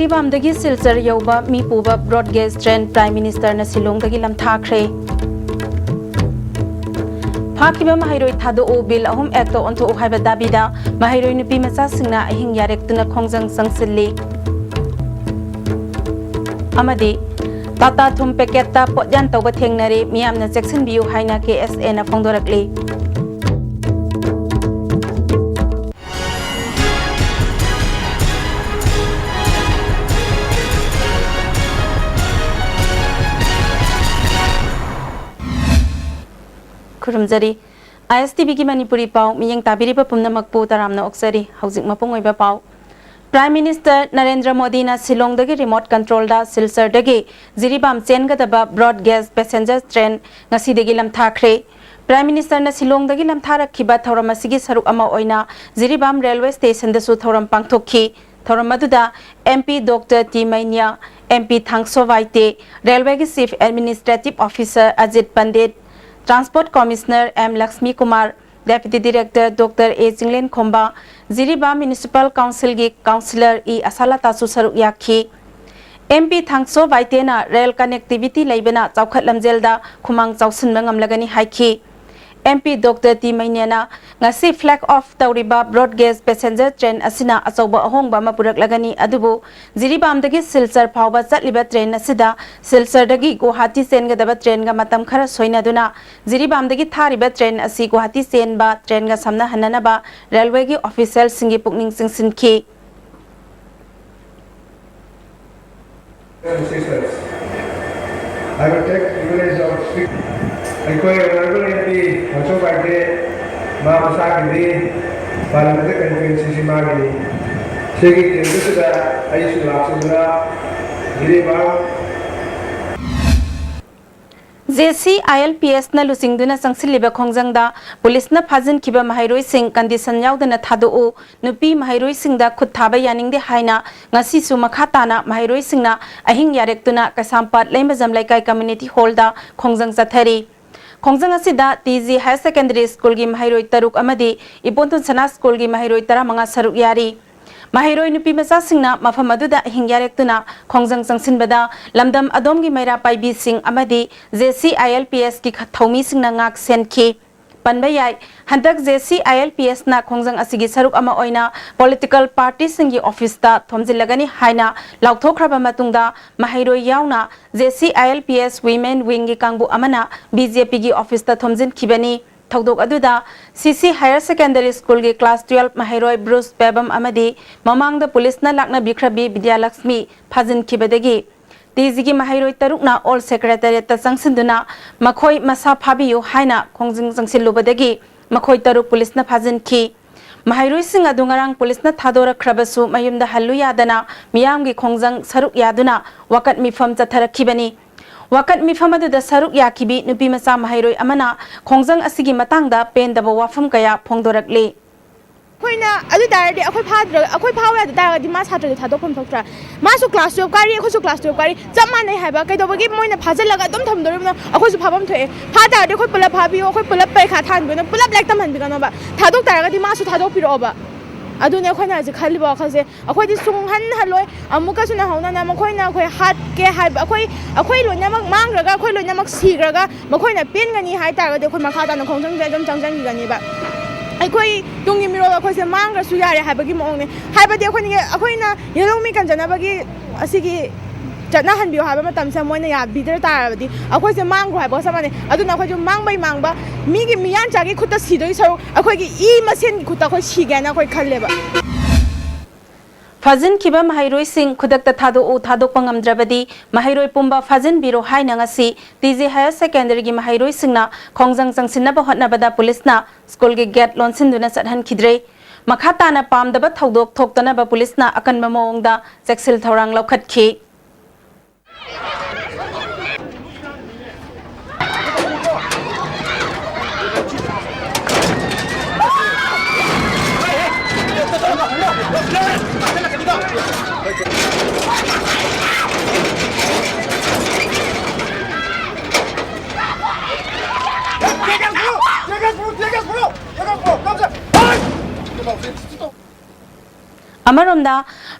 Jiribamdagi Silchar Yoba Mipuba Broad Gauge Train Prime Minister na Silongdagi lamthakre. Phakiba Mahairoi Thado Bill Ahum Act onto Ohaiba Dabida Mahairoi Nupi Macha Singna Ahing Yarek Tuna Khongjang Sangsilli. Amadi Tata Thum Peketta Potjan Toba Thengnare Miyamna Jackson Biu Haina KSA na Phongdorakli. Kurumjari ISTV ki Manipuri pau miyeng tabiri pa pumnamakpu taramna oksari haujik mapung oiba pau Prime Minister Narendra Modi na Silong dagi remote control da Silchar dagi Jiribam chengadaba broad gauge passenger train ngasi dagi lamthakre Prime Minister na Silong dagi lamtharakhiba thoram asigi saruk ama oina Jiribam railway station da su thoram pangthokhi thoram maduda MP Dr T Mainya MP Thangso Waite Railway ki Chief Administrative Officer Ajit Pandit Transport Commissioner M. Lakshmi Kumar, Deputy Director Dr. A. Jinglen Khomba, Jiribam Municipal Council gi Councillor E. Asalata Susaruk Yakhi, MP Thangso Waitena Rail Connectivity Laibana Chaukhat Lamjelda Khumang Chausin Mangamlagani Haiki, MP Dr. T. Mainyana ngasi flag off Tauriba broad gauge passenger train asina achauba ahongba mapurak lagani adubu Jiribam dagi Silchar phawba chatliba train asida Silchar dagi Guwahati chengadaba train ga matam khara soinaduna Jiribam dagi thariba train asi Guwahati chenba train ga samna hananaba railway gi official singi pukning singsinki I will take privilege of speaking. I call you honorable MP, also by the Mamasaki, Parliamentary Conference, Simagini. Saying this is a issue of Jiribam. JC ILPS na lusingduna sangsiliba khongjangda police na phajin khiba mahairoi sing condition yaudana thadu nupi mahairoi singda khut thaba yaningde haina ngasi su makha tana mahairoi singna ahing yarektuna kasampat leimajam laikai community hall da khongjang chathari khongjang asida TG Higher Secondary School gi mahairoi taruk amadi Ipontun Sana School gi mahairoi tara manga saruk yari Mahairoi nupi macha singna mafam aduda hingyarektuna khongjang changsinbada lamdam adom gi maira paibi sing amadi JC ILPS ki khathomi singna ngak senki panbayai handak JC ILPS na khongjang asigi saruk ama oina political party singi office ta thomjilagani haina lauthokhraba matungda mahairoi yauna JC ILPS women wing gi kangbu amana BJP gi office ta thomjin khibani Togdok aduda CC Higher Secondary School gi class 12 Mahairoi Bruce Pebam amadi mamang da police na lakna bikhrabi Vidya Lakshmi phajin khibadagi TG gi Mahairoi tarukna all secretariat ta sangsinduna makhoi masa phabiyu haina khongjing sangsilubadagi makhoi taruk police na phajin khi Mahairoi sing adungarang police na thadora khrabasu mayumda hallu yadana miyam gi khongjang saruk yaduna wakat mifam chatharakibani Wakat mifamadu da saruk yakibi nupi macha mahairoi amana khongjang asigi matangda pendaba wafam kaya phongdorakle Koina adu darade akhoi phadra akhoi phawya da daradi ma chhatra thadokpham thoktra masu class 12 kari akhoi su class 12 kari chamane haiba kaidobagi moina phajalaga dum thamdoribna akhoi su phabam thoe phadarte akhoi pula phabiyo akhoi pula paikha thanbina pula black tam hanbigano ba thadok daragadi masu thadok piroba adune akhoi na ji khaliba khase akhoi di sunghan haloi amuka suna hauna na makhoi na akhoi hat ke haiba akhoi loina mak mangraga akhoi loina mak sigraga makhoi na pen gani hai taragadi akhoi makha ta na khongjang je dum changjang gani ba akhoi tungi miro akhoi se mangra su yare haibagi moone haibadi akhoi na yelong mi kanjana bagi asigi chana hanbiyo haba matam sa moina ya bidar tarabadi akhoi se mangro haiba samane aduna akhoi ju mangbai mangba migi miyan chagi khutta sidoi saru akhoi gi I masen gi khutta akhoi sigana akhoi khalleba Fajin kiba mahairoi sing khudakta thadok pangamdrabadi mahairoi pumba fajin biro haina ngasi TG Higher Secondary gi mahairoi singna khongjang changsinna ba hotnabada police na school gi gate lonsinduna sathan khidre makhata na pamdaba thodok thoktana ba police na akanba mawngda cheksil thorang lokhatkhi अमरोमदा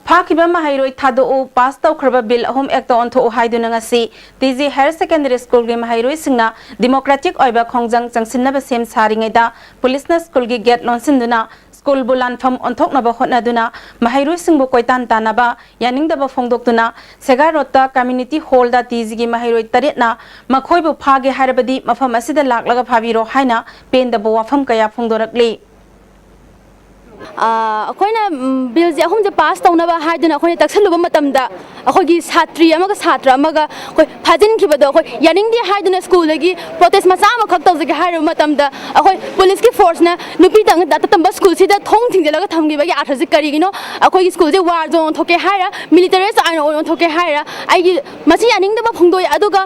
फाखिबा महाइरोई थादो pass तौखरबा bill अहोम act ऑन थो हाइदुना ngasi TG higher secondary school गे महाइरोई सिंगना डेमोक्रेटिक ओइबा खोंजंग चंगसिनबा सेम सारिङैदा पुलिसना स्कूल गे गेट लॉन्सिनदुना स्कूल बुलानफम ओंथोकनबा होटनादुना महाइरोई सिंगबो कोइतान तानाबा यानिंगदबा फोंदोक्तुना सेगारोता कम्युनिटी हॉल दा TG गे महाइरोई तरेतना मखोइबो फागे हारबदी मफम असिदा लाकलगा फाबिरो हाइना पेंदबो वाफम कया फोंदोरकली अखोइना बिल जे अहुम जे पास तौनबा हाइदुना अखोइना तक्सलुबा मतमदा अखोगी छात्री अमगा छात्र अमगा अखोइ फाजिन खिबदो अखोइ यानिंगदि हाइदुना स्कूल लगी प्रोटेस्ट मचा अमा खक तौजगे हाइरो मतमदा अखोइ पुलिस की फोर्स ना नुपी तंग दाता तंबा स्कूल सिदा थोंग थिंजलगा थमगिबगी आठरजे करिगिनो अखोगी स्कूल जे वार जोन थोके हाइरा मिलिटरी आइन ओन थोके हाइरा आइगी मसी यानिंगदबा फोंदोय अदुगा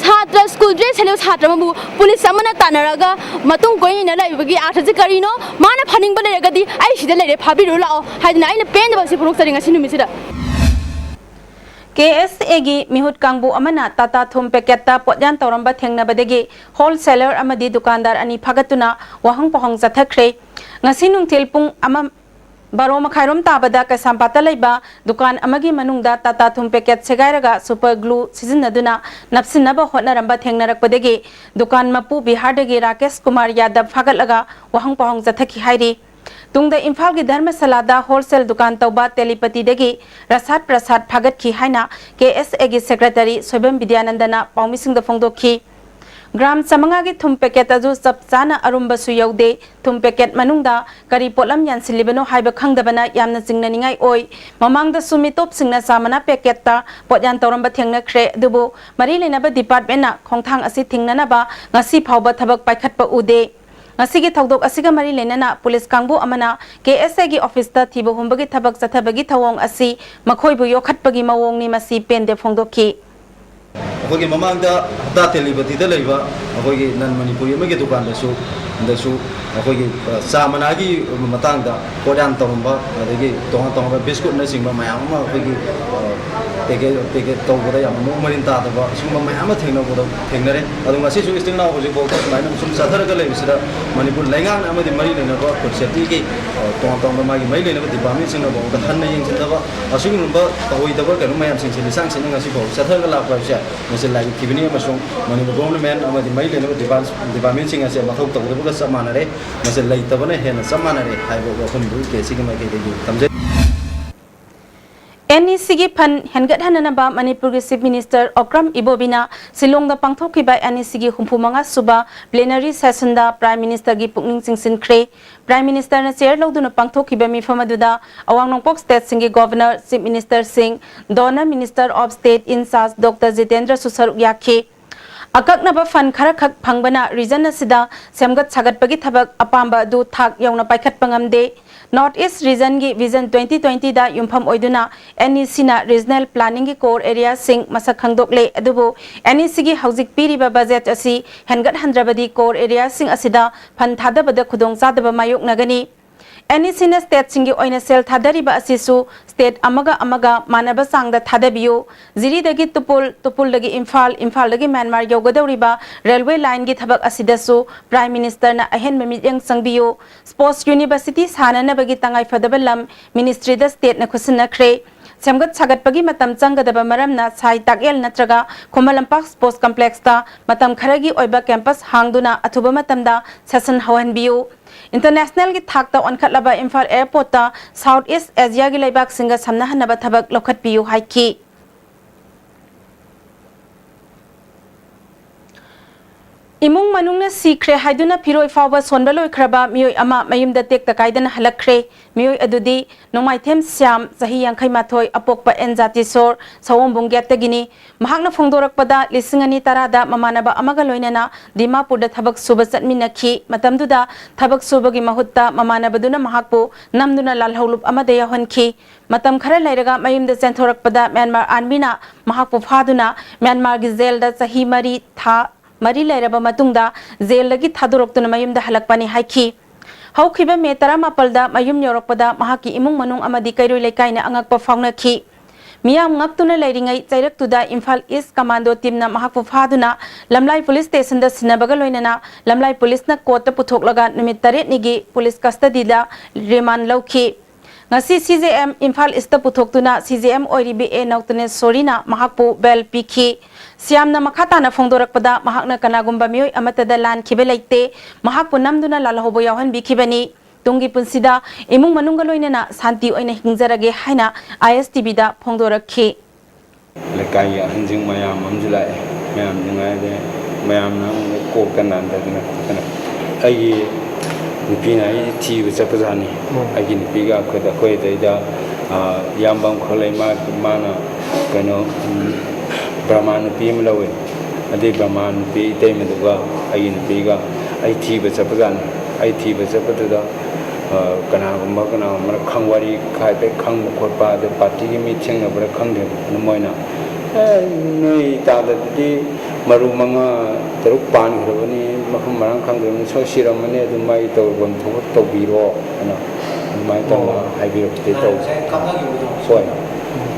छात्र स्कूल ड्रेस सेलो छात्र मबु पुलिस अमना तानरगा मतुंग कोइना लाइबगी आठरजे करिनो माना फनिंग बले दी आई सिदा लेरे फाबिरु लाओ हाइदना आइना पेन बसी पुरुक सरिंग असि नुमिसिदा KSA गी मिहुत कांगबु अमना टाटा थुम पैकेट पोटयान तौरंबा थेंगनबदगी होलसेलर अमदी दुकानदार अनि फागतुना वहंग पहंग जथख्रे ngasi nungthil pung ama baro makhairom tabada kasampata leiba dukan amagi manungda tata thum packet segairaga super glue sizinaduna napsinaba hotnaramba thengnarakpadagi dukan mapu bihar dagi Rakesh Kumar Yadav fagatlaga wahang pahang jathaki hairi tungda imphal gi dharmasalada wholesale dukan tauba telepati dagi rasat prasad phagat ki haina KSA gi secretary Soibam Vidyanandana paumisingda phongdokhi ग्राम समंगागी थुम packet अजु सब चाना अरुम्ब सुयौदे थुम packet मनुंगदा करी pollen यानसिलिबनो हाइबा खंगदबना यामना जिंगनानिंगाई ओय ममांगदा सुमितोप सिंगना सामना packet पोटयान तौरंब थेंगनख्रे दुबो मरी लेनाबा डिपार्टमेंटना खोंथांग असि थिंगनानाबा ngasi फावबा थबक पाइखटपा उदे ngasi थौदोक असिगा मरी लेनाना police कांगबु अमना KSA गी ऑफिस ता थिबो हुंबगी थबक चथबगी थवोंग असि मखोइबु योखटपगी मवोंगनी मसी पेंदे फोंदोखी अखोगी ममांगदा हप्ता तेलिबतीदा लेबा अखोगी नन मणिपुरी अमगे दुकानदसु दसु अखोगी चामनागी मतांगदा पोडान तौरंबा अदगी तोंगा तोंगा बिस्कुट न सिंगबा मयाम अमा अखोगी पेके तौबदा याम मो मरिन तादबा सिंगबा मयाम थेंगनबदा थेंगनरे अदु ngasi सु स्टिंग नाउ होजे बोक माइनम सुम साथरगा लेबिसदा मणिपुर लैंगान अमदि मरि लेनबा सेफ्टी की तोंगा तोंगा मागी मै लेनबा डिपार्टमेंट सिंगबा बोक हन्ना यंगसिनदबा असुगुनबा तहोइदबा कनु मयाम सिंगसे लिसांग सिंग ngasi बोक साथरगा लापसे मसे लागी थिबनी अमसों मणिपुर गवर्नमेंट अमदि मै लेनबा डिपार्टमेंट सिंग असे मखौ तौदबा समानरे मसे लैतबने हेन समानरे हाइबो वखुमदु केसिग माइकेदि तमजे NEC गी फन हेनगत हननबा मणिपुर गी चीफ मिनिस्टर ओक्रम इबोबिना सिलोंग दा पांगथोकिबा NEC गी हुंफुमंगा सुबा प्लेनरी सेशन दा प्राइम मिनिस्टर गी पुकनिंग सिंसिनख्रे प्राइम मिनिस्टर ना चेयर लौदुना पांगथोकिबा मिफम अदुदा अवांग नोंपोक स्टेट सिंगी गवर्नर चीफ मिनिस्टर सिंह DoNER minister of state incharge doctor Jitendra सुसर याखे अकक्नबा फन खरा खक फंगबना रीजन असिदा सेमगत सागतपगी थबक अपांबा दु थाक यौना पाइखटपा ngamde नॉर्थ ईस्ट रीजन की विजन 2020 दा युमफम ओइदुना NEC ना रीजनल प्लानिंग की कोर एरिया सिंग मसक खंगदोकले अदुबो NEC की हौजिक पीरिबा बजेट असि हेनगत हंद्रबदी कोर एरिया सिंग असिदा फन थादबदा खुदोंग चादबा मायोक नगनी NEC ना स्टेट सिंगी ओइना सेल थादरिबा असिसु स्टेट अमगा अमगा मानबा सांगदा थादबियो जिरी दगी तुपुल दगी इम्फाल दगी म्यांमार योगदौरिबा रेलवे लाइन की थबक असिदसु प्राइम मिनिस्टर ना अहेन मिमियंग संगबियो स्पोर्ट्स यूनिवर्सिटी साननबगी तंगाई फदबलम मिनिस्ट्री द स्टेट ना खुसनख्रे सेमगत सागतपगी मतम चंगदबा मरमना साइ ताकेल नत्रगा खोमलंपाक स्पोर्ट्स कॉम्प्लेक्स ता मतम खरगी ओइबा कैंपस हांगदुना अथुबा मतमदा सेशन हवहनबियो इंटरनेशनल की थाकता ओनखटलबा इम्फाल एयरपोर्ट ता साउथ ईस्ट एशिया की लेबाक सिंगा समनहनबा थबक लौखटपियो हाइकी इमुंग मनुंगना सीख्रे हाइदुना फिरोय फावबा सोनबा लोइख्रबा मियोय अमा मयुमदा टेक्ता कायदना हलख्रे मियोय अदुदी नोंमाइथेम श्याम सही यांखै माथोय अपोकपा एनजाति सोर सवोंबुंग गेटगिनी महाकना फोंदोरकपदा लिसिंगनी तरादा ममानबा अमगा लोइनना दिमापुरदा थबक सुबा चटमिनखी मतमदुदा थबक सुबगी महुत्ता ममानबदुना महाकपो नमदुना लालहौलुप अमदा याहनखी मतम खरा लैरगा मयुमदा चेंथोरकपदा म्यांमार आर्मीना महाकपो फादुना म्यांमार गी जेलदा सही मरी लैरबा मतुंगदा जेलदगी थादोरक्तुना मयुमदा हलकपानी हाइखी हौखिबा मे 18 मयुम योरकपदा महाकी इमुंग मनुंग अमदी कैरोय लेकाइना अंगकपा फावनखी मियाम ngaktuna leiringai chairaktuda Imphal East Commando team na mahakpu phaduna Lamlai Police Station da sinabaga loinana Lamlai Police na court ta puthoklaga numit 8 nigi police custody da remand lauki ngasi CJM Imphal East puthok CJM oiribi e nautune sorina mahakpu bel pikhi siamna makhata na phongdorak pada mahakna kanagumba mioi amatada lan khibe leite mahakpu namduna lalhobo yawan bikhibani tungi punsida imung manunga loinena santi oina hingjarage haina ISTV da phongdorakhi lekai hanjing mayam amjulai mayam jingai de mayam na ko kanan da kana ai nipina ai ti bu chapazani ai nipiga ko da koi da yambam kholai mana kano brahman pi mlawe ade brahman pi te meduga ai nipiga ai ti bu chapazani ai ti bu chapada kana mar khangwari khai pe khang khotpa de party gi meeting na bar khang de moina nei ta da di maru manga teruk pan grabani maham marang khang de so siram ne du mai to gon to biro ana mai to hai biro te to so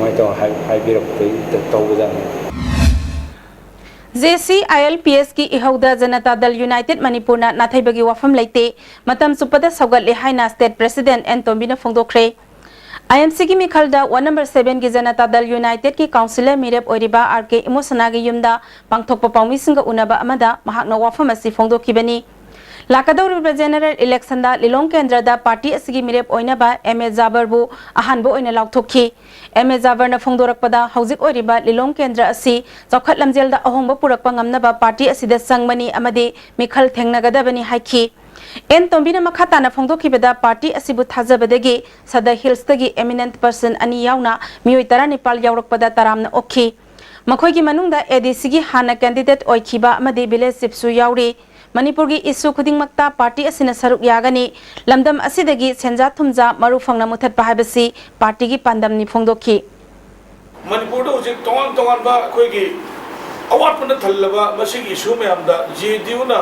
mai to hai biro te to ga JCILPS की इहौदा Janata Dal United Manipur ना नाथैबगी वाफम लेते मतम सुपदा सौगतले हाइना state president N तोम्बिना फोंदोखरे IMC की मिखलदा 1 number 7 की Janata Dal United की councillor मिरेप ओरिबा R K इमोसनागी युमदा पांगथोकपा पाउमिसिंगा उनाबा अमदा महाकना वाफम असि फोंदोखिबनी लाकदौरिबा general election दा लिलोंग केंद्र दा पार्टी असगी मिरेप ओइनाबा एमए जाबरबु अहानबो ओइना लाउथोखि एमए जाबरना फोंदोरकपदा हौजिक ओरिबा लिलोंग केंद्र असि चौखट लमजेल दा अहोंबा पुरकपा ngamnaba पार्टी असिदा संगमनी अमदे मिखल थेंगनगदबनी हाइखि एन तोम्बिना मखाताना फोंदोखिबदा पार्टी असिबु थाजबदगी सदा हिल्स तगी एमिनेंट पर्सन अनि यावना मियोय तरा नेपाल यावरकपदा तरामना ओखि मखोयगी मनुंगदा एडीसी गी हाना कैंडिडेट ओइखिबा अमदे विलेज चिप्सु यावरी मणिपुर की इशू खुदिंगमक्ता पार्टी असिना सरुक यागनी लमदम असिदगी सेंजा थुमजा मरु फंगना मुथतपा हाबसी पार्टी की पांदमनी फोंदोखि मणिपुर हजिक तोंगान तोंगानबा अखोयगी अवाटपन थल्लबा मसिगी इशू मयामदा जेडीयूना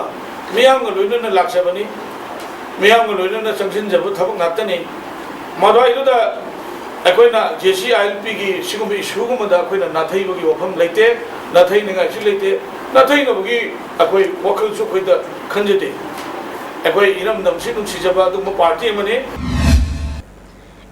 मियांग लोइनना लाक्सबनी मियांग लोइनना संसिनजबु थबक नातनी मदवाइदुदा अखोयना JCILP की सिगुम इशूगुमदा अखोयना नाथैबगी वफम लेते नाथैनिंगासु लेते नाथैनबगी अखोय वखलसु खोयदा खंजदे अखोय इरमदमसि नुसिजबा दुम पार्टी मने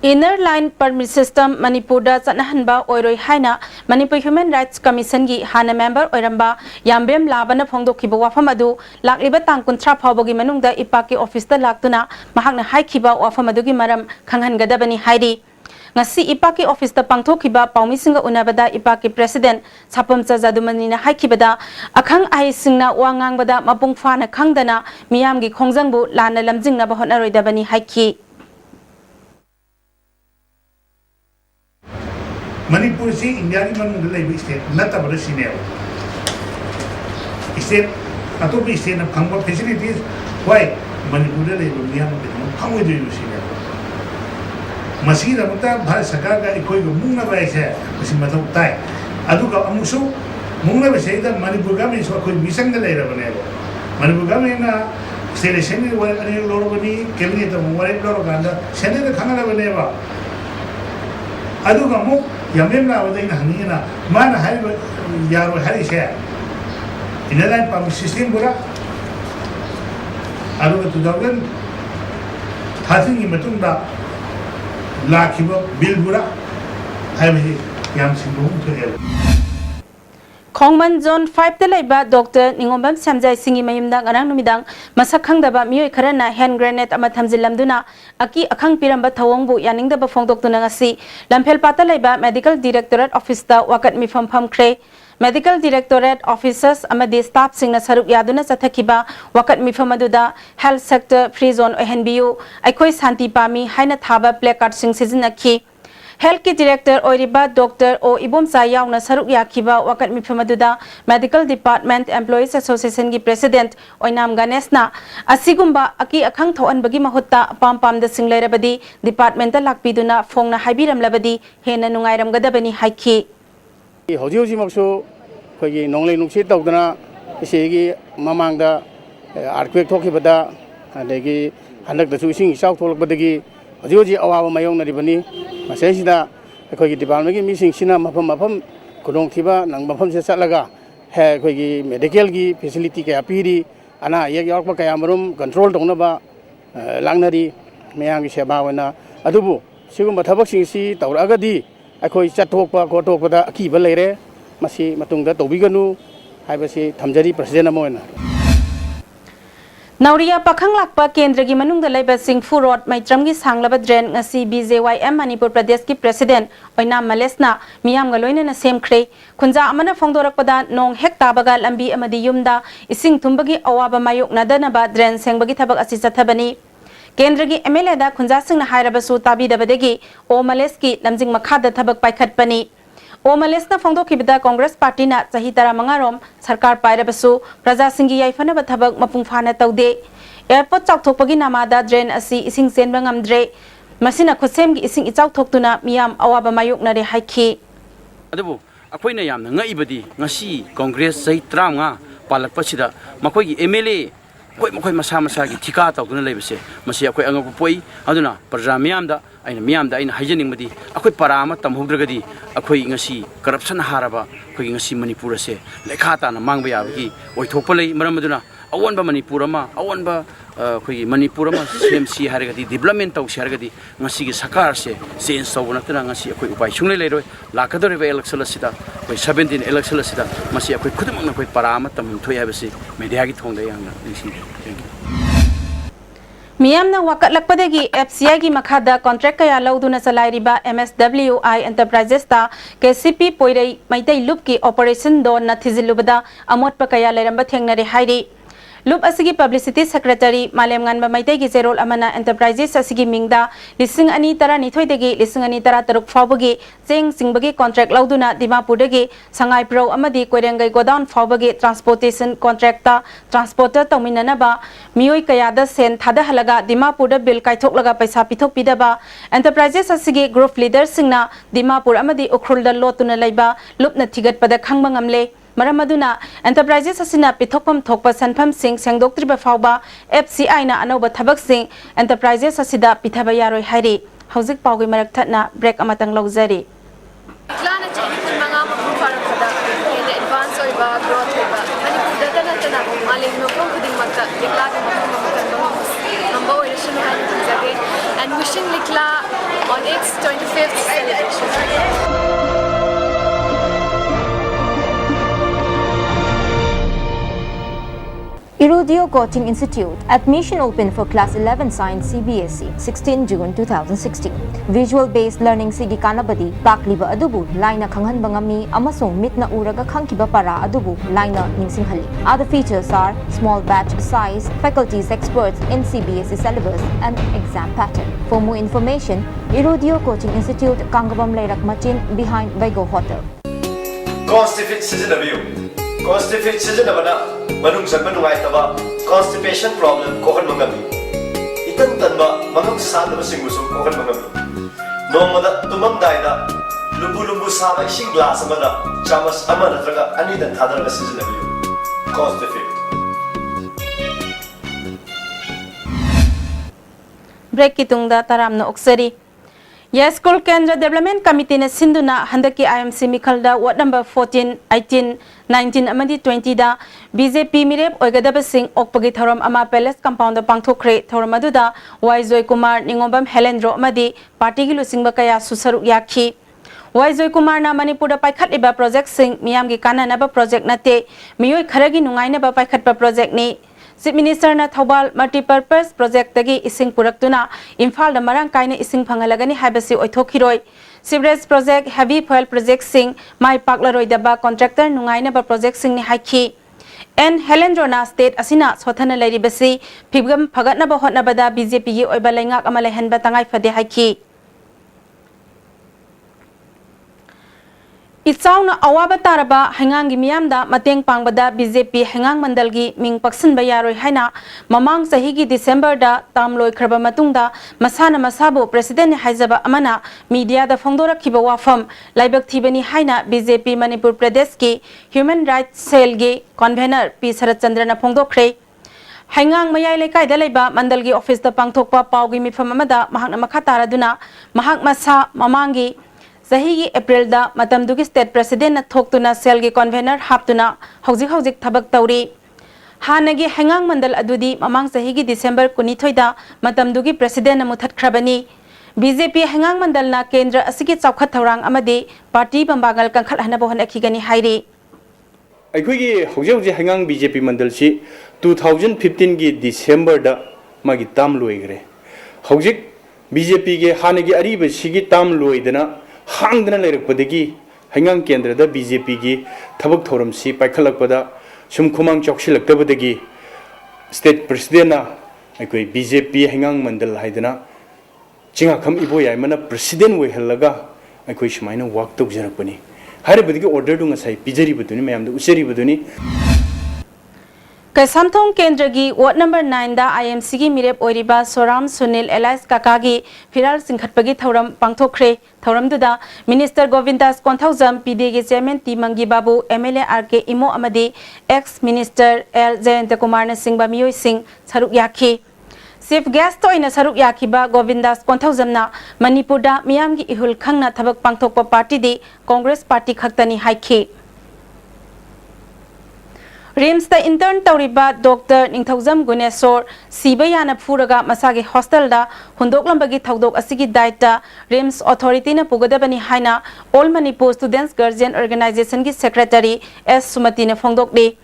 inner line permit system Manipur दा चनहनबा ओइरोय हाइना मणिपुर ह्यूमन राइट्स कमीशन की हाना मेंबर ओइरंबा यामबेम लाबना फोंदोखिबा वाफम अदु लाक्लिबा तांग 19 फावबगी मनुंगदा इपा के ऑफिस दा लाक्तुना महाकना हाइखिबा वाफम अदुगी मरम खंगहनगदबनी हाइरी ngasi ipa ki office ta pangthokiba paumisinga unabada ipa ki president sapam chajadumani na haikibada akhang ai singna wangang bada mapung phana khangdana miyam gi khongjangbu lana lamjingna ba honaroidabani haiki Manipur से India की मन ले state नता बड़े सीने state अतोपी state न फंगबा facilities होय मणिपुर ले मियाम के फंगवे दु सीने मसीदमता भारत सरकार का कोई मुंगना बाइसे मसी मथौ ताई अदुगा अमुसु मुंगना बाइसे मणिपुर गवर्नमेंट सो कोई मिशन ले रबने मणिपुर गवर्नमेंट ना स्टेट असेंबली वर अने लोरबनी कैबिनेट वर लोर गांदा सेनेट खाना बने बा अदुगा मु यमेम ला वदे हनीना मान हाय यारो हारिसे इनलाइन पंप सिस्टम बुरा अदुगा 2000 थासिंग की मतुंदा लाखिबा बिल बुरा हायबे याम सिंगुम थेल खोंगमन जोन 5 ते लेबा डॉक्टर निंगोबम समजाय सिंगी मयुमदा गरांग नुमिदांग मसक खंगदबा मियोय खरना हैंड ग्रेनेड अमा थमजिलमदुना अकी अखंग पिरंबा थवंगबु यानिंगदबा फोंदोक्तुना ngasi लमफेल पाता लेबा मेडिकल डायरेक्टोरेट ऑफिस दा वकत मिफम फमख्रे मेडिकल डायरेक्टोरेट ऑफिसर्स अमदे स्टाफ सिंगना सरुक यादुना चथखिबा वकत मिफम अदुदा हेल्थ सेक्टर फ्री जोन ओहनबियु अखोय शांति पामी हाइना थाबा प्लेकार्ड सिंग सिजनखि हेल्थ के डायरेक्टर ओरिबा डॉक्टर ओ इबोमसा यावना सरुक याखिबा वकत मिफम अदुदा मेडिकल डिपार्टमेंट एम्प्लॉयज एसोसिएशन की प्रेसिडेंट ओइनाम गणेशना असिगुम्बा अकी अखंग थौअनबगी महुत्ता पाम पाम द सिंग लेरबदी डिपार्टमेंट लाकपिदुना फोंगना हाइबिरमलबदी हेना नुंगाइरमगदबनी हाइखि हौजी हौजी मक्सु खोगी नोंगले नुंगसि तौदना इसेगी ममांगदा आर्थक्वेक थोखिबदा अदेगी हनक दसु इसिंग इसाव थोलकबदगी हौजी हौजी अवाबा मायोंगनरिबनी मसेसिदा खोगी डिपार्टमेंट की मिसिंग सिना मफम मफम खुदोंथिबा नंग मफम से चलगा है खोगी मेडिकल की फैसिलिटी कया पीरी अना एक यावरपा कया मरुम कंट्रोल तौनबा लांगनरी मयांगी सेवा वना अदुबु सिगुम थबकसिंगसी तौरगदी अखोई चथोकपा खोटोकपदा अकीबा लेरे मसी मतुंगदा तौबिगनु हाइबसी थमजरी प्रेसिडेंट अमोना नौरिया पाखंग लाकपा केंद्र की मनुंगदा लेबा सिंगफू रोड मैत्रम की सांगलबा ड्रेन ngasi BJYM मणिपुर प्रदेश की प्रेसिडेंट ओइना मलेसना मियाम गलोइना सेमख्रे खुंजा अमना फोंदोरकपदा नोंग हेक ताबगा लंबी अमदी युमदा इसिंग थुंबगी अवाबा मायोकनादनबा ड्रेन सेंबगी थबक असि चथबनी केंद्र की MLA दा खुंजा सिंगना हायरबसु ताबीदबदगी ओ मलेस की लमजिंग मखादा थबक पाइखतपनी ओ मलेसना फोंदोखिबदा कांग्रेस पार्टी ना चाही 15 रोम सरकार पाइरबसु प्रजा सिंगी याइफनब थबक मपुंग फाना तौदे एयरपोर्ट चाउथोकपगी नामादा ड्रेन असि इसिंग सेनबा ngamdre मसिना खुसेम की इसिंग इचाउथोकतुना मियाम अवाबा मायोकनारे हाइखि अदबो अखोइना यामना ngaiबदी ngasi कांग्रेस चाही 35 पालकपसिदा मखोइगी MLA कोई मखोइ मसा मसागी ठिका तौदुना लेबसे मसी अखोइ अंगप पोई अदुना प्रजा मियामदा अइना हाइजनिंगबदी अखोइ परामा तमहुद्रगदी अखोइ ngasi करप्शन हारबा अखोइ ngasi मणिपुर से लेखा ताना मांगबा याबगी ओइथोकप लei मरमदुना अवनबा मणिपुर अमा अवनबा अखोइ मणिपुर अमा सेमसी हारगदी डेवलपमेंट तौसी हारगदी ngasi की सरकार से चेंज तौबना तना ngasi अखोइ उपाय सुंगले लेरोय लाकदोरेबा इलेक्शन असिदा अखोइ 17 इलेक्शन असिदा मसी अखोइ खुदमक अखोइ परामा तमथोय हाबसी मीडिया की थोंदा यांगना निसी थैंक यू मियामना वाकटलकपदगी FCI की मखादा कॉन्ट्रैक्ट कया लौदुना चलाइरिबा MSWI एंटरप्राइजेस ता KCP पोइरई मैतै लुप की ऑपरेशन दो न थिजिलुबदा अमोटप कया लेरंबा थेंगनरे हाइरि लुप असिगी पब्लिसिटी सेक्रेटरी मालेमगानबा मैतै की जेरोल अमना एंटरप्राइजेस असिगी मिंगदा लिसिंग अनि तरा निथोइदगी लिसिंग अनि तरा तरुक फावबगी चेंग सिंगबगी कॉन्ट्रैक्ट लौदुना दिमापुरदगी संगाई प्रो अमदी कोइरेंगै गोडाउन फावबगी ट्रांसपोर्टेशन कॉन्ट्रैक्ट ट्रांसपोर्टर तौमिननबा मियोय कयादा सेन थादहलगा दिमापुरदा बिल काइथोकलगा पैसा पिथोकपिदबा एंटरप्राइजेस असिगी ग्रुप लीडर सिंगना दिमापुर अमदी उखरुलदा लोतुना लैबा लुपना थिगतपदा खंगबा ngamle मरमदुना एंटरप्राइजेस असिना पिथोकपम थोकपा सनफम सिंग सेंगदोक्त्रिबा फावबा FCI ना अनौबा थबक सिंग एंटरप्राइजेस असिदा पिथाबा यारोय हाइरि हौजिक पावगी मरक थना ब्रेक अमतंग लौजरी क्लाना चेनी कुन मंगा मफु फारकदा एने एडवांस ओइबा ग्रोथ ओइबा मणिपुर दना तना मालिक नोकम खुदिंग मक्का लिक्ला के मफु मकन नंबर ओइरेशन हाइन जगे and wishing likla on its 25th celebration Irudio Coaching Institute. Admission open for Class 11 Science CBSE 16 June 2016. Visual-based learning sigi kanabadi takliba adubu laina khanghan bangami amasung mitna uraga khangkiba para adubu laina ningsinghali. Other features are small batch size, faculties experts in CBSE syllabus and exam pattern. For more information, Irudio Coaching Institute, Kangabam Leirak Machin behind Vigo Hotel. Constipate seasonabio. Constipate seasonabana. Manung sanba nungaitaba constipation problem kohan mangami itan tanba mangam sadaba singmusu kohan mangami nomada tumam daida lumbu saba ising glass amada chamas ama natraga ani da thadaraga sizinabiyo constipate break की तुंगदा तरामना ओक्सरी Yes School Kendra Development Committee na sinduna handaki IMC Mikhalda Ward number 14, 18, 19 amadi 20 da BJP Mirep Oigadaba Singh Okpagi Thoram Ama Palace Compound Pangthokre Thoram aduda Waizoy Kumar Ningombam Helendro amadi Party Gilu Singba Kaya Susaruk Yakhi Waizoy Kumar na Manipur da paikhat project sing miyam gi kananaba project nate miyoy kharagi nungainaba paikhat pa project ni Chief Minister na Thobal multi-purpose project tagi ising puraktuna Imphal da marang kaina ising phangalagani haibasi oithokhiroi Sewerage project heavy fuel project sing mai paklaroi daba contractor nungaina ba project sing ni haikhi and Helendrona state asina sothana lairibasi phibgam phagatna ba hotna bada BJP gi oiba laingak amale henba tangai phade haikhi Itsauna awaba taraba hangang gi miyamda mateng pangbada BJP hangang mandal gi ming paksan bayaroi haina mamang sahi gi December da tamloi khraba matungda masana masabu president haizaba amana media da phongdora khiba wafam laibak thibani haina BJP Manipur Pradesh ki Human Rights Cell gi convener P Sarat Chandra na phongdokhre hangang mayai lekai da leiba mandal gi office da pangthokpa pau gi mifam amada mahakna makha taraduna mahak masa mamangi Zahi April da matamdugi state president na thoktuna cell gi convener haptuna hojik thabak tauri hanagi hangang mandal adudi mamang zahi gi December 19 da matamdugi president na muthat khrabani BJP hangang mandal na kendra asigi chawkhat thorang amadi party bambangal kangkhat hana bohan akhigani hairi ꯑꯩꯈꯣꯏꯒꯤ ꯍꯧꯖꯤꯛ ꯍꯧꯖꯤꯛ ꯍꯩꯉꯥꯡ BJP ꯃꯟꯗꯜꯁꯤ 2015ꯒꯤ ꯗꯤꯁꯦꯝꯕꯔꯗ ꯃꯥꯒꯤ ꯇꯥꯝ ꯂꯣꯏꯈ꯭ꯔꯦ ꯍꯧꯖꯤꯛ BJPꯒꯤ ꯍꯥꯟꯅꯒꯤ ꯑꯔꯤꯕꯁꯤꯒꯤ ꯇꯥꯝ ꯂꯣꯏꯗꯅ ꯍꯥꯡꯗꯅ ꯂꯩꯔꯛꯄꯗꯒꯤ ꯍꯩꯉꯥꯡ ꯀꯦꯟꯗ꯭ꯔꯗ BJPꯒꯤ ꯊꯕꯛ ꯊꯧꯔꯝꯁꯤ ꯄꯥꯏꯈꯠꯂꯛꯄꯗ ꯁꯨꯝ ꯈꯨꯃꯥꯡ ꯆꯥꯎꯁꯤꯜꯂꯛꯇꯕꯗꯒꯤ ꯁ꯭ꯇꯦꯠ ꯄ꯭ꯔꯦꯁꯤꯗꯦꯟꯠꯅ ꯑꯩꯈꯣꯏ BJP ꯍꯩꯉꯥꯡ ꯃꯟꯗꯜ ꯍꯥꯏꯗꯅ ꯆꯤꯡꯉꯥꯈꯝ ꯏꯕꯣꯌꯥꯏꯃꯅ ꯄ꯭ꯔꯦꯁꯤꯗꯦꯟꯠ ꯑꯣꯏꯍꯜꯂꯒ ꯑꯩꯈꯣꯏ ꯁꯨꯃꯥꯏꯅ ꯋꯥꯛ ꯇꯧꯖꯔꯛꯄꯅꯤ ꯍꯥꯏꯔꯤꯕꯗꯒꯤ ꯑꯣꯔꯗꯔꯗꯨ ꯉꯁꯥꯏ ꯄꯤꯖꯔꯤꯕꯗꯨꯅꯤ ꯃꯌꯥꯝꯗ ꯎꯠꯆꯔꯤꯕꯗꯨꯅꯤ Kaisamthong Kendragi Ward number 9 da IMC gi mirep oiriba Soram Sunil Elias Kakagi Firal Singkhatpagi Thauram Pangthokre Thauram duda Minister Govindas Konthaujam PD gi Chairman T Mangi Babu MLA RK Imo amadi ex Minister L Jayanta Kumar na Singba Miyoi Singh Saruk Yakhi Chief Guest toina saruk yakiba Govindas Konthaujam na Manipur da miyam gi ihul khangna thabak pangthokpa party di Congress party khaktani haikhi Rims the intern Tauriba Dr. Ningthaujam Gunesor Sibayana Furaga Masagi Hostel da Hundoklambagi Thaudok Asigi Daita Rims Authority na Pugadabani Haina All Manipur Students Guardian Organization gi Secretary S Sumati na Phongdok de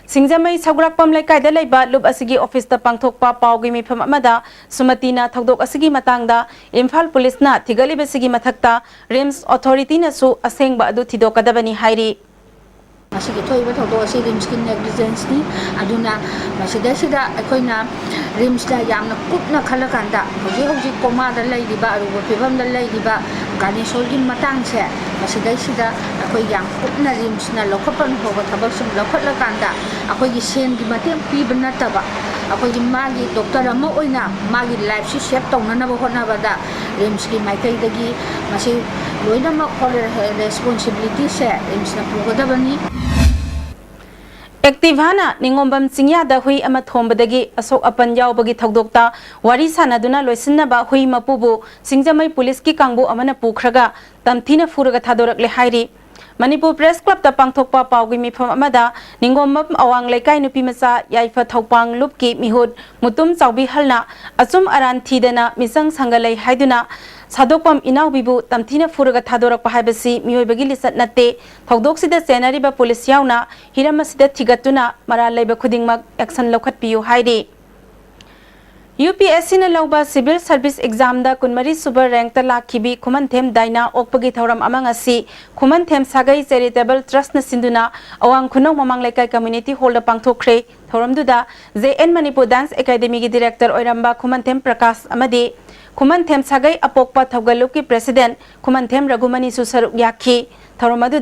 Singjamai Sagrakpam lai kaida laiba lub asigi office ta pangthokpa pawgi mifam amada Sumati na Thaudok asigi matangda Imphal Police na Thigali besigi mathakta Rims Authority na su asengba adu thidokadabani hairi Masigi thoiba thodo asi rims kin negligence ni aduna masida sida akoina rims da yamna kupna khalakanda hoji hoji koma da laidiba aruba phibam da laidiba ganesol gi matang se masida sida akoi yam kupna rims na lokhapan hoga thabak sum lokhatlakanda akoi gi sen gi mateng pibna taba akoi gi magi doctor ama oina magi life si save tongna na bahona bada rims gi maikai dagi masi loina ma responsibility se rims na pugodabani Activana Ningombam Singya da Hui ama Thombadagi Asok Apan Yaubagi Thaudokta Wari Sanaduna Loisinaba Hui Mapubu Singjamai Police ki Kangbu Amana Pukhraga Tamthina Furaga Thadorak le Hairi Manipur Press Club ta Pangthokpa Pawgi Mifam Amada Ningombam Awang Laikai Nupi Masa Yaifa Thopang Lupki Mihud Mutum Chawbi Halna Asum Aran Thidana Misang Sangalai Haiduna Sadokpam Inau Bibu Tamthina Furaga Thadorak Pahabasi Mihoibagi Lisat Nate Thaudok Senariba Police Yauna Hiramasida Thigatuna Maralaiba Khudingmak Action Lokhat Piu Hairi UPSC na lauba Civil Service Exam da Kunmari Super Rank ta lakhibi Khumanthem Daina Okpagi Thauram amangasi Khumanthem Sagai Charitable Trust na sinduna awang khunong mamang laikai community hall da pangthokre Thauram duda JN Manipur Dance Academy gi Director Oiramba Khumanthem Prakash amadi Khumanthem Sagai Apokpa Thaugaluki President Khumanthem Ragumani Susaruk Yakhi Thauramadu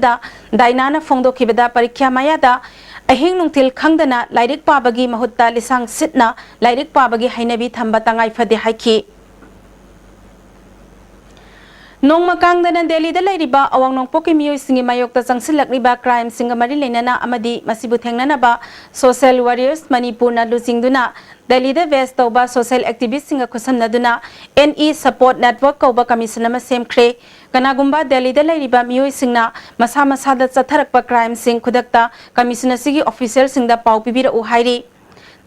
Daina na Phongdokhibada Parikya Mayada Ahing nungtil khangdana lairik pabagi mahutta lisang sitna lairik pabagi hainabi thamba tangai phade haiki Nongma kangdana Delhi da lairiba awang nongpoki miyoi singi mayokta changsilakriba crime singa mari leinana amadi masibu thengnana ba social warriors Manipur na lusingduna Delhi da west tawba social activist singa khosamnaduna NE support network kauba commission ama semkhre Kanagumba Delhi da lairiba miyoi singna masa masa da chatharakpa crime sing khudakta commission asigi official singda pau pibira u hairi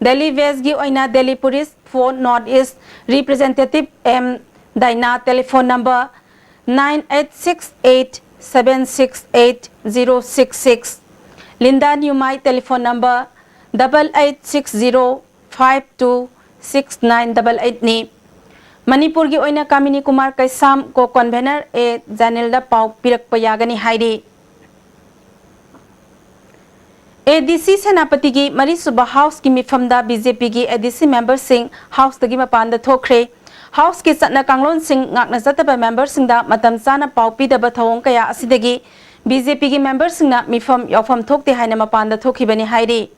Delhi west gi oina Delhi police for north east representative M Daina telephone number 9868768066 Linda Newmai telephone number 8860526988 ni Manipur gi oina Kamini Kumar Kaisam ko convener e janel da pau pirakpa yagani hairi ADC Senapati gi Marisuba House ki mifamda BJP gi ADC member sing house dagi mapanda thokre House ki satna kanglon sing ngakna zataba member sing da matam chana paupi da bathawong kaya asidagi BJP ki member sing na mifam yofam thokte haina mapanda thokhibani hairi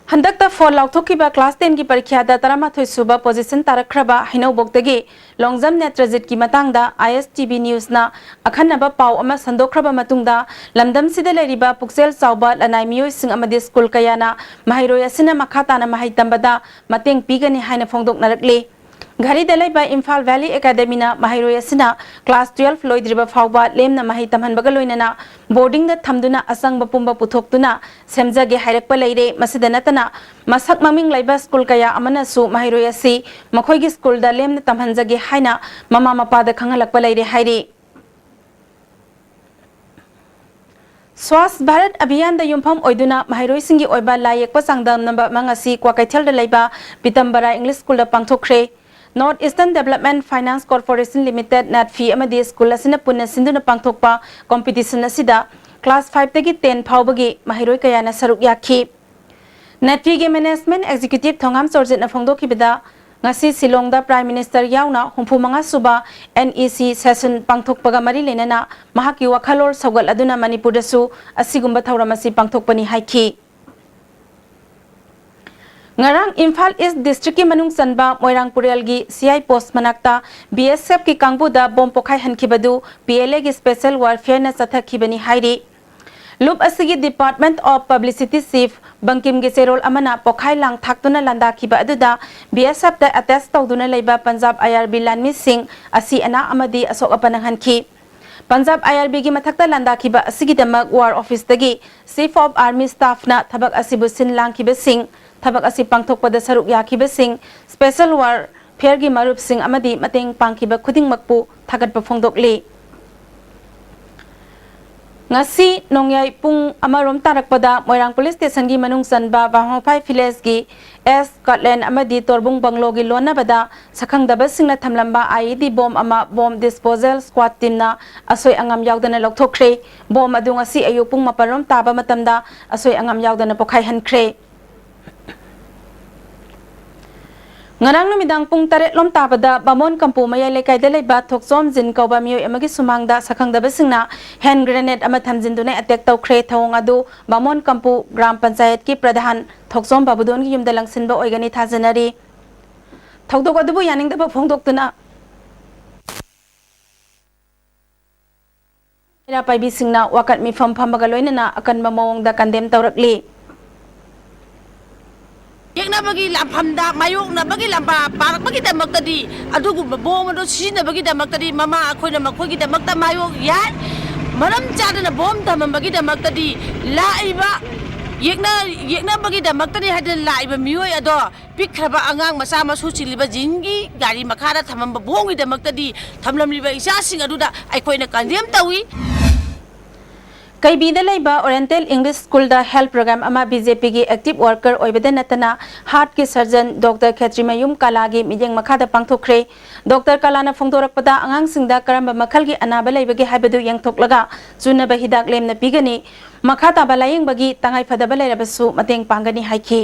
Handakta for lauthokiba class 10 ki parikya da taramathoi suba position tarakhraba hainau bokdagi longjam netrajit ki matangda ISTV news na akhanaba pau ama sandokhraba matungda lamdam sida leriba puksel chawba lanai miyoi sing amadi school kayana mahairoi asina makhata na mahai tambada mateng pigani haina phongdok narakle Gari dalai ba Imphal Valley Academy na mahiroi asina class 12 loidriba phawba lemna mahi tamhan bagaloinana boarding da thamduna asang bapumba puthokduna semjage hairakpa leire masida natana masak maming laiba school kaya amana su mahiroi asi makhoi gi school da lemna tamhanjage haina mama mapa da khangalakpa leire hairi Swas Bharat Abhiyan da yumpham oiduna mahiroi singi oiba layekpa sangdam namba mangasi kwakaithel da laiba Pitambara English School da pangthokre North Eastern Development Finance Corporation Limited NATFI amadi school asina punna sinduna pangthokpa competition asida class 5 tagi 10 phawbagi mahiroi kayana saruk yakhi NATFI ge management executive thongam sorjet na phongdoki bida ngasi Silong da Prime Minister yauna humpu manga suba NEC session pangthokpaga mari lenana mahaki wakhalor sawgal aduna Manipur dasu asigumba thauramasi pangthokpani haiki Ngarang Imphal East District ki manung sanba Moirang Purel gi CI post manakta BSF ki kangbu da bom pokhai hankibadu PLA gi special warfare na sathakibani hairi Loop asigi Department of Publicity Chief Bangkim gi serol amana pokhai lang thaktuna landa kiba aduda BSF da attest tawduna leiba Punjab IRB Lanmi Singh asi ana amadi asok apanang hanki Punjab IRB gi mathakta landa kiba asigi damak war office dagi Chief of Army Staff na thabak asibu sin lang kiba Singh Thabak asi pangthokpada saruk yakiba Singh special war phairgi marup Singh amadi mateng pangkiba khuding makpu thagatpa phongdokli ngasi nongyai pung amarom tarakpada Moirang Police Station gi manung sanba Bahongphai village gi S Scotland amadi Torbung Banglo gi lona bada sakhangdaba singna thamlamba IED bomb ama bomb disposal squad team na asoi angam yaudana lokthokre bomb adu ngasi ayupung maparom taba matamda asoi angam yaudana pokhai hankre Ngarang numidang pung taret lom tabada Bamon Kampu Maya Lekai da leiba thoksom jin kauba miyoi amagi sumangda sakhangdaba singna hand grenade ama thamjinduna attack tawkhre thawng adu Bamon Kampu Gram Panchayat ki pradhan thoksom babudon gi yumda langsinba oigani thajanari thokdok adubu yaningdaba phongdoktuna ira paibi singna wakat mi phambhaga loinana akanba mawongda kandem tawrakli Yekna bagi lampamda mayokna bagi lampa parak bagi damak tadi adugu bom ado sina bagi damak tadi mama akhoi na makhoi gi damak ta mayok yan maram chada na bom tamam bagi damak tadi laiba yekna bagi damak tadi hadan laiba miyoi ado pikraba angang masa masu chiliba jingi gari makhara thamam bom gi damak tadi thamlam liba isa sing aduda akhoi na kandem tawi Kaibida laiba Oriental English School da health program ama BJP gi active worker oibeda natana heart ki surgeon Dr. Khetrimayum Kala gi mijeng makhada pangthokre Dr. Kala na phongdorakpada angang singda karamba makhal gi anaba laiba gi haibadu yangthoklaga chunaba hidak lemna pigani makhata balayeng bagi tangai phadaba lairabasu mateng pangani haiki